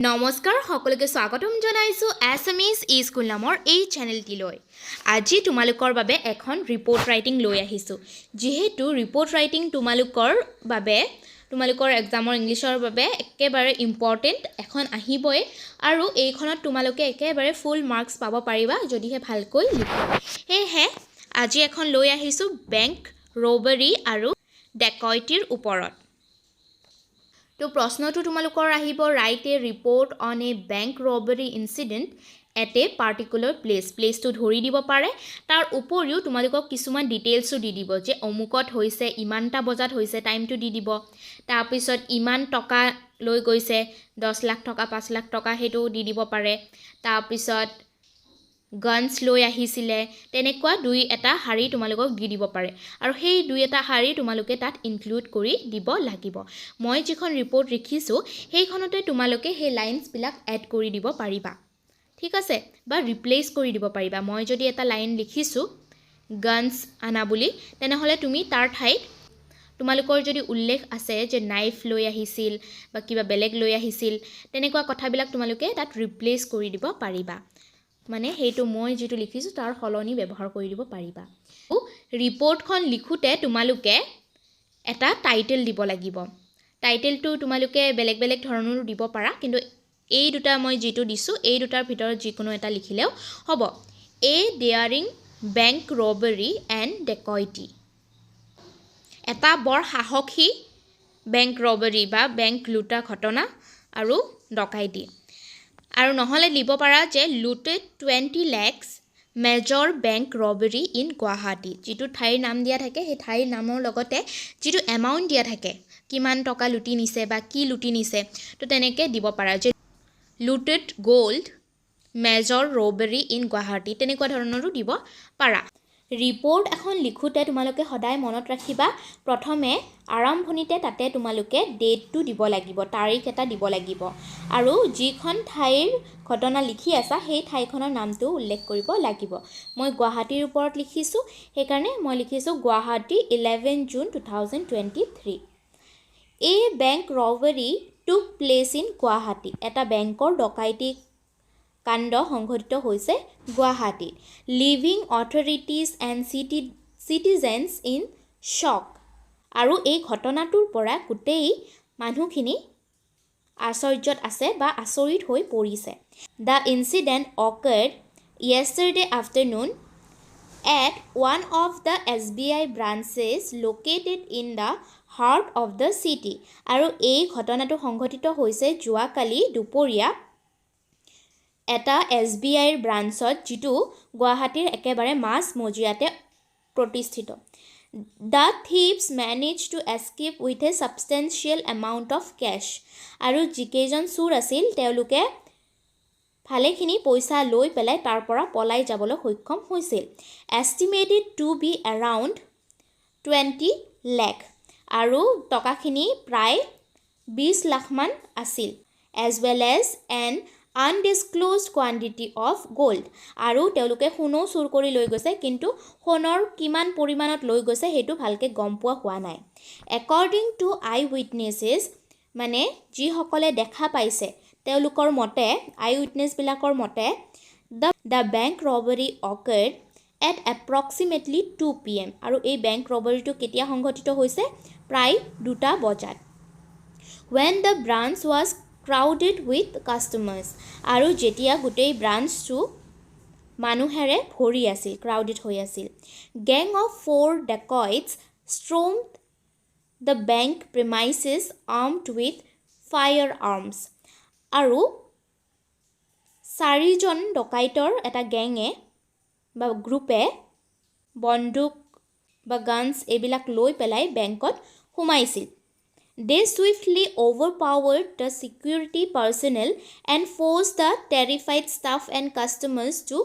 নমস্কাৰ সকলোকে স্বাগতম জনাইছো এছামিজ স্কুল নামৰ এই চেনেলটিলৈ। আজি তোমালোকৰ বাবে এখন ৰিপোৰ্ট ৰাইটিং লৈ আহিছো। যেহেতু ৰিপোৰ্ট ৰাইটিং তোমালোকৰ এক্সামৰ ইংলিছৰ বাবে একেবাৰে ইম্পৰ্টেণ্ট এখন আহিবই আৰু এইখনত তোমালোকে একেবাৰে ফুল মাৰ্কস পাব পাৰিবা যদিহে ভালকৈ লিখা। সেয়েহে আজি এখন লৈ আহিছো বেংক ৰবাৰী আৰু ডেকয়টিৰ ওপৰত। তো প্ৰশ্নটো তোমালোকৰ আহিব write a report on a bank robbery incident at a particular প্লেচটো ধৰি দিব পাৰে। তাৰ উপৰিও তোমালোকক কিছুমান ডিটেইলছো দি দিব যে অমুকত হৈছে, ইমানটা বজাত হৈছে, টাইমটো দি দিব। তাৰপিছত ইমান টকা লৈ গৈছে, 10 লাখ টকা, 5 লাখ টকা, সেইটো দি দিব পাৰে। তাৰপিছত গানছ লৈ আহিছিলে, তেনেকুৱা দুই এটা শাৰী তোমালোকক দি দিব পাৰে আৰু সেই দুই এটা শাৰী তোমালোকে তাত ইনক্লুড কৰি দিব লাগিব। মই যিখন ৰিপৰ্ট লিখিছোঁ সেইখনতে তোমালোকে সেই লাইনছবিলাক এড কৰি দিব পাৰিবা, ঠিক আছে, বা ৰিপ্লেচ কৰি দিব পাৰিবা। মই যদি এটা লাইন লিখিছোঁ গানছ আনা বুলি, তেনেহ'লে তুমি তাৰ ঠাইত তোমালোকৰ যদি উল্লেখ আছে যে নাইফ লৈ আহিছিল বা কিবা বেলেগ লৈ আহিছিল, তেনেকুৱা কথাবিলাক তোমালোকে তাত ৰিপ্লেচ কৰি দিব পাৰিবা। মানে সেইটো মই যিটো লিখিছোঁ তাৰ সলনি ব্যৱহাৰ কৰি দিব পাৰিবা। ৰিপৰ্টখন লিখোঁতে তোমালোকে এটা টাইটেল দিব লাগিব। টাইটেলটো তোমালোকে বেলেগ বেলেগ ধৰণৰো দিব পাৰা, কিন্তু এই দুটা মই যিটো দিছোঁ এই দুটাৰ ভিতৰত যিকোনো এটা লিখিলেও হ'ব। A daring bank robbery and dacoity, এটা বৰ সাহসী বেংক ৰবাৰী বা বেংক লুটা ঘটনা আৰু ডকাইতি। আৰু নহ'লে দিব পাৰা যে looted 20 lakhs major bank robbery in Guwahati. যিটো ঠাইৰ নাম দিয়া থাকে সেই ঠাইৰ নামৰ লগতে যিটো এমাউণ্ট দিয়া থাকে, কিমান টকা লুটি নিছে বা কি লুটি নিছে, তো তেনেকৈ দিব পাৰা যে looted gold major robbery in Guwahati, তেনেকুৱা ধৰণৰো দিব পাৰা। ৰিপৰ্ট এখন লিখোঁতে তোমালোকে সদায় মনত ৰাখিবা, প্ৰথমে আৰম্ভণিতে তাতে তোমালোকে ডেটটো দিব লাগিব, তাৰিখ এটা দিব লাগিব আৰু যিখন ঠাইৰ ঘটনা লিখি আছা সেই ঠাইখনৰ নামটো উল্লেখ কৰিব লাগিব। মই গুৱাহাটীৰ ওপৰত লিখিছোঁ, সেইকাৰণে মই লিখিছোঁ Guwahati 11 June 2023। A bank robbery took place in Guwahati, এটা বেংকৰ ডকাইতি কাণ্ড সংঘটিত হৈছে গুৱাহাটীত। Leaving authorities and citizens in shock, আৰু এই ঘটনাটোৰ পৰা গোটেই মানুহখিনি আশ্চৰ্যত আছে বা আচৰিত হৈ পৰিছে। The incident occurred yesterday afternoon at one of the SBI branches located in the heart of the city, আৰু এই ঘটনাটো সংঘটিত হৈছে যোৱাকালি দুপৰীয়া এটা SBIৰ ব্ৰাঞ্চত, যিটো গুৱাহাটীৰ একেবাৰে মাজ মজিয়াতে প্ৰতিষ্ঠিত। The thieves managed to escape with a substantial amount of cash, আৰু যিকেইজন চোৰ আছিল তেওঁলোকে ভালেখিনি পইচা লৈ পেলাই তাৰ পৰা পলাই যাবলৈ সক্ষম হৈছিল। Estimated to be around 20 lakh, আৰু টকাখিনি প্ৰায় 20 লাখমান আছিল। As well as an undisclosed quantity of gold, আৰু তেওঁলোকে সোণো চুৰ কৰি লৈ গৈছে, কিন্তু সোণৰ কিমান পৰিমাণত লৈ গৈছে সেইটো ভালকৈ গম পোৱা হোৱা নাই। একৰ্ডিং টু আই উইটনেছেছ, মানে যিসকলে দেখা পাইছে তেওঁলোকৰ মতে, আই উইটনেছবিলাকৰ মতে, the bank robbery occurred at approximately 2 PM, আৰু এই বেংক ৰবাৰীটো কেতিয়া সংঘটিত হৈছে? প্ৰায় 2টা বজাত। when the branch was crowded with customers, আৰু যেতিয়া গোটেই ব্ৰাঞ্চটো মানুহেৰে ভৰি আছিল, ক্ৰাউডেড হৈ আছিল। Gang of 4 dacoits stormed the bank premises armed with firearms, আৰু 4জন ডকাইতৰ এটা গেঙে বা গ্ৰুপে বন্দুক বা গানছ এইবিলাক লৈ পেলাই বেংকত সোমাইছিল। They swiftly overpowered the security personnel and forced the terrified staff and customers to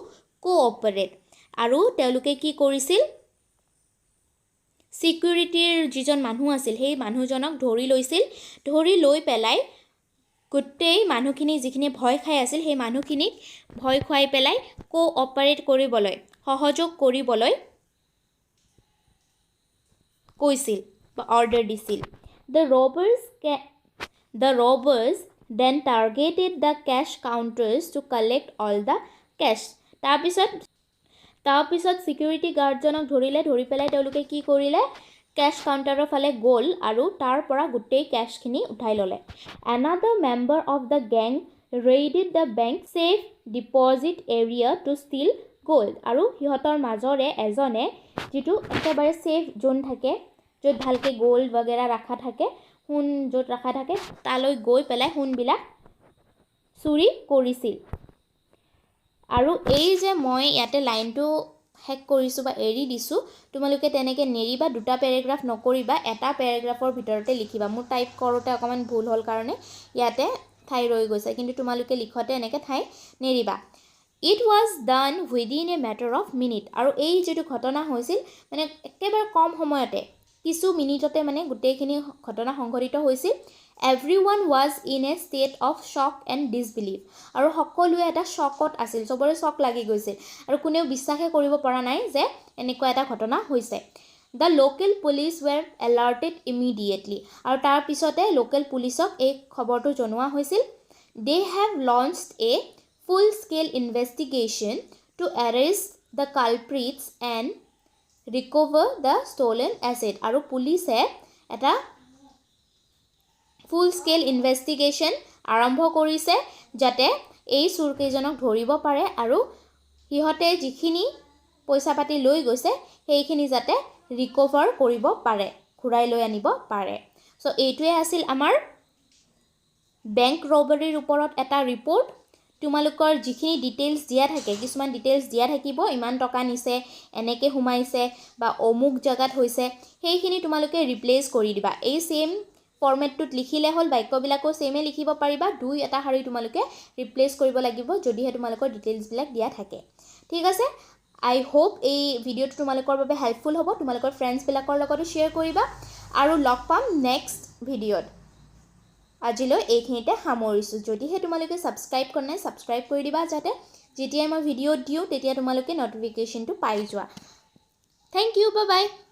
cooperate, আৰু তেওঁলোকে কি কৰিছিল? ছিকিউৰিটিৰ যিজন মানুহ আছিল সেই মানুহজনক ধৰি লৈছিল, ধৰি লৈ পেলাই গোটেই মানুহখিনি যিখিনি ভয় খাই আছিল সেই মানুহখিনিক ভয় খুৱাই পেলাই কোঅপাৰেট কৰিবলৈ, সহযোগ কৰিবলৈ কৈছিল বা অৰ্ডাৰ দিছিল। The robbers then targeted the cash counters to collect all the cash. তাৰপিছত সিকিউৰিটি গাৰ্ডজনক ধৰি পেলাই তেওঁলোকে কি কৰিলে cash counter ফালে গ'ল আৰু তাৰ পৰা গোটেই কেশখিনি উঠাই ললে. Another member of the gang raided the bank safe deposit area to steal gold. আৰু সিহঁতৰ মাজৰে এজনে যেটো একেবাৰে সেফ জোন থাকে য'ত ভালকে গোল্ড वगैरह ৰাখা থাকে হুন য'ত ৰাখা থাকে তালৈ গৈ পেলাই হুনবিলাক চুৰি কৰিছিল. আৰু এই যে মই ইয়াতে লাইনটো হেক কৰিছো বা এৰি দিছো তোমালোকে তেনেকে নেৰিবা দুটা প্যাৰাগ্ৰাফ নকৰিবা এটা প্যাৰাগ্ৰাফৰ ভিতৰতে লিখিবা মোৰ টাইপ কৰোতে অকমান ভুল হ'ল কাৰণে ইয়াতে ঠাই ৰৈ গৈছে কিন্তু তোমালোকে লিখতে এনেকে ঠাই নেৰিবা. It was done within a matter of minute. আৰু এই যেটো ঘটনা হৈছিল মানে একেবাৰে কম সময়তে কিছু মিনিটতে মানে গোটেইখিনি ঘটনা সংঘটিত হৈছিল. Everyone was in a state of shock and disbelief. আৰু সকলোৱে এটা শকত আছিল সবৰে শক লাগি গৈছিল আৰু কোনেও বিশ্বাসে কৰিব পৰা নাই যে এনেকুৱা এটা ঘটনা হৈছে. The local police were alerted immediately. আৰু তাৰ পিছতে local পুলিচক এই খবৰটো জনোৱা হৈছিল. They have launched a full scale investigation to arrest the culprits and recover the stolen asset. আৰু পুলিচে এটা full scale investigation আৰম্ভ কৰিছে যাতে এই চুৰকেইজনক ধৰিব পাৰে আৰু হিহতে যিখিনি পইচা পাতি লৈ গৈছে সেইখিনি যাতে ৰিকভাৰ কৰিব পাৰে ঘুৰাই লৈ আনিব পাৰে. সো এইটোৱে আছিল আমাৰ বেংক ৰবাৰীৰ ওপৰত এটা ৰিপৰ্ট. তোমালোকৰ যিখিনি ডিটেইলছ দিয়া থাকে কিছুমান ডিটেইলছ দিয়া থাকিব ইমান টকা নিছে এনেকে হুমাইছে বা অমুক জাগাত হৈছে সেইখিনি তোমালোকে ৰিপ্লেস কৰি দিবা. এই সেম ফৰমেটটোত লিখিলে হল বাক্যবিলাকো সেমে লিখিব পাৰিবা দুই এটা হাৰি তোমালোকে ৰিপ্লেস কৰিব লাগিব যদিহে তোমালোকৰ ডিটেইলছ বিলাক দিয়া থাকে. ঠিক আছে I hope এই ভিডিওটো তোমালোকৰ বাবে হেল্পফুল হ'ব. তোমালোকৰ ফ্ৰেন্ডছ বিলাকৰ লগত শেয়াৰ কৰিবা আৰু লগ পাম নেক্সট ভিডিওত. আজিলৈ এইখিনিতে সামৰিছো. যদিহে তোমালোকে সাবস্ক্ৰাইব কৰা নাই সাবস্ক্ৰাইব কৰি দিবা যাতে যেতিয়া মই ভিডিও দিও তেতিয়া তোমালোকে নটিফিকেশনটো পাই যোৱা. Thank you, bye bye.